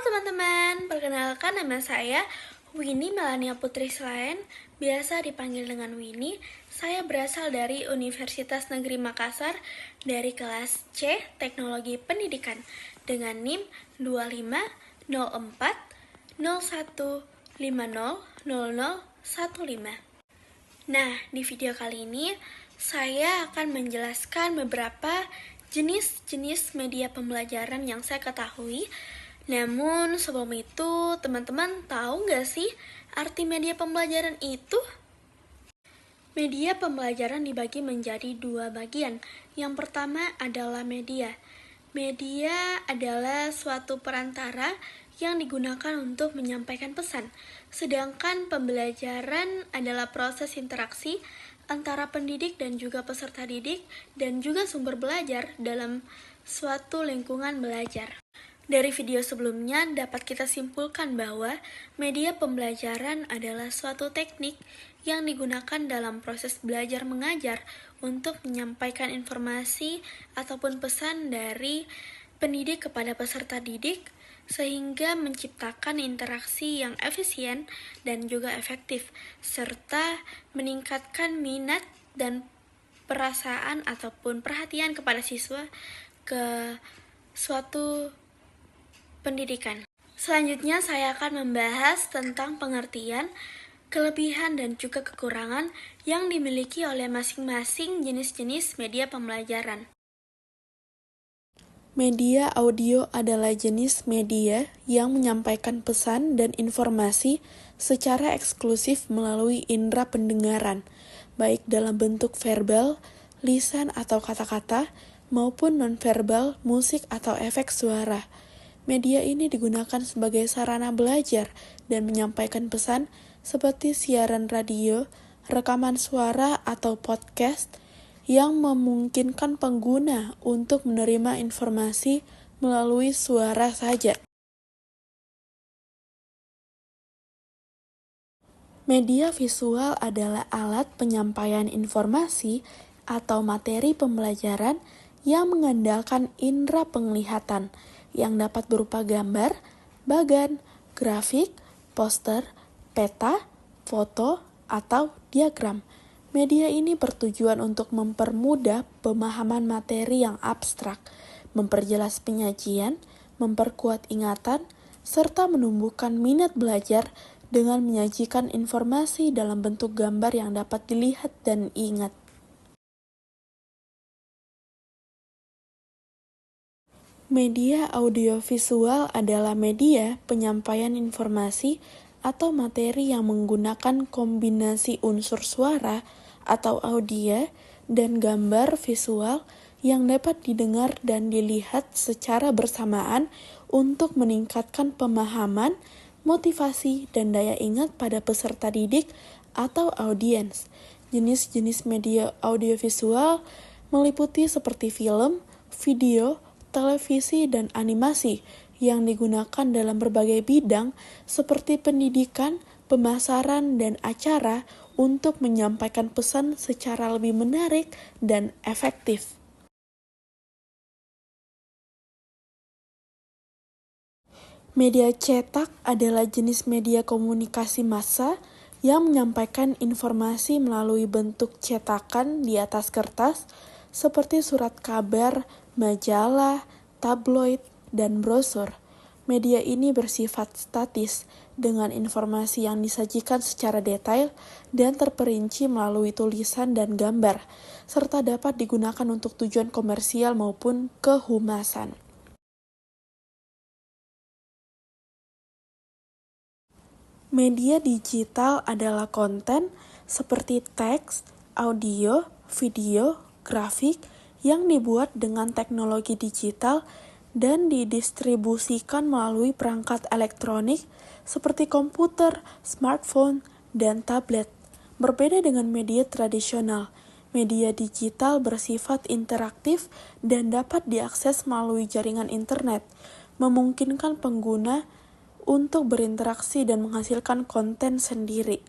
teman-teman, perkenalkan nama saya Winnie Melania Putri Selain, biasa dipanggil dengan Winnie. Saya berasal dari Universitas Negeri Makassar dari kelas C Teknologi Pendidikan dengan NIM 250401500015. Nah, di video kali ini saya akan menjelaskan beberapa jenis-jenis media pembelajaran yang saya ketahui. Namun sebelum itu, teman-teman tahu nggak sih arti media pembelajaran itu? Media pembelajaran dibagi menjadi dua bagian. Yang pertama adalah media. Media adalah suatu perantara yang digunakan untuk menyampaikan pesan. Sedangkan pembelajaran adalah proses interaksi antara pendidik dan juga peserta didik dan juga sumber belajar dalam suatu lingkungan belajar. Dari video sebelumnya dapat kita simpulkan bahwa media pembelajaran adalah suatu teknik yang digunakan dalam proses belajar mengajar untuk menyampaikan informasi ataupun pesan dari pendidik kepada peserta didik sehingga menciptakan interaksi yang efisien dan juga efektif serta meningkatkan minat dan perasaan ataupun perhatian kepada siswa ke suatu pendidikan. Selanjutnya saya akan membahas tentang pengertian, kelebihan dan juga kekurangan yang dimiliki oleh masing-masing jenis-jenis media pembelajaran. Media audio adalah jenis media yang menyampaikan pesan dan informasi secara eksklusif melalui indera pendengaran, baik dalam bentuk verbal, lisan atau kata-kata, maupun nonverbal, musik atau efek suara. Media ini digunakan sebagai sarana belajar dan menyampaikan pesan seperti siaran radio, rekaman suara, atau podcast yang memungkinkan pengguna untuk menerima informasi melalui suara saja. Media visual adalah alat penyampaian informasi atau materi pembelajaran yang mengandalkan indera penglihatan, yang dapat berupa gambar, bagan, grafik, poster, peta, foto, atau diagram. Media ini bertujuan untuk mempermudah pemahaman materi yang abstrak, memperjelas penyajian, memperkuat ingatan, serta menumbuhkan minat belajar dengan menyajikan informasi dalam bentuk gambar yang dapat dilihat dan ingat. Media audiovisual adalah media penyampaian informasi atau materi yang menggunakan kombinasi unsur suara atau audio dan gambar visual yang dapat didengar dan dilihat secara bersamaan untuk meningkatkan pemahaman, motivasi, dan daya ingat pada peserta didik atau audiens. Jenis-jenis media audiovisual meliputi seperti film, video, televisi, dan animasi yang digunakan dalam berbagai bidang seperti pendidikan, pemasaran, dan acara untuk menyampaikan pesan secara lebih menarik dan efektif. Media cetak adalah jenis media komunikasi massa yang menyampaikan informasi melalui bentuk cetakan di atas kertas seperti surat kabar, majalah, tabloid, dan brosur. Media ini bersifat statis dengan informasi yang disajikan secara detail dan terperinci melalui tulisan dan gambar, serta dapat digunakan untuk tujuan komersial maupun kehumasan. Media digital adalah konten seperti teks, audio, video, grafik yang dibuat dengan teknologi digital dan didistribusikan melalui perangkat elektronik seperti komputer, smartphone, dan tablet. Berbeda dengan media tradisional, media digital bersifat interaktif dan dapat diakses melalui jaringan internet, memungkinkan pengguna untuk berinteraksi dan menghasilkan konten sendiri.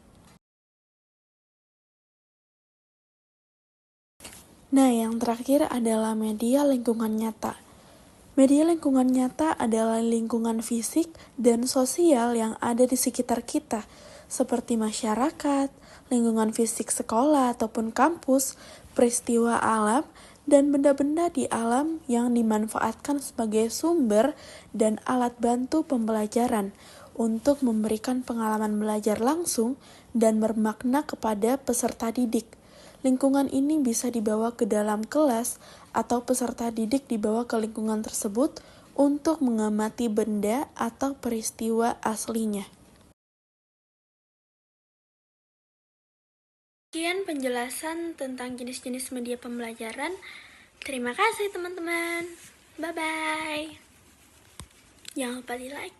Nah, yang terakhir adalah media lingkungan nyata. Media lingkungan nyata adalah lingkungan fisik dan sosial yang ada di sekitar kita, seperti masyarakat, lingkungan fisik sekolah ataupun kampus, peristiwa alam, dan benda-benda di alam yang dimanfaatkan sebagai sumber dan alat bantu pembelajaran untuk memberikan pengalaman belajar langsung dan bermakna kepada peserta didik. Lingkungan ini bisa dibawa ke dalam kelas atau peserta didik dibawa ke lingkungan tersebut untuk mengamati benda atau peristiwa aslinya. Sekian penjelasan tentang jenis-jenis media pembelajaran. Terima kasih teman-teman. Bye-bye. Jangan lupa di like.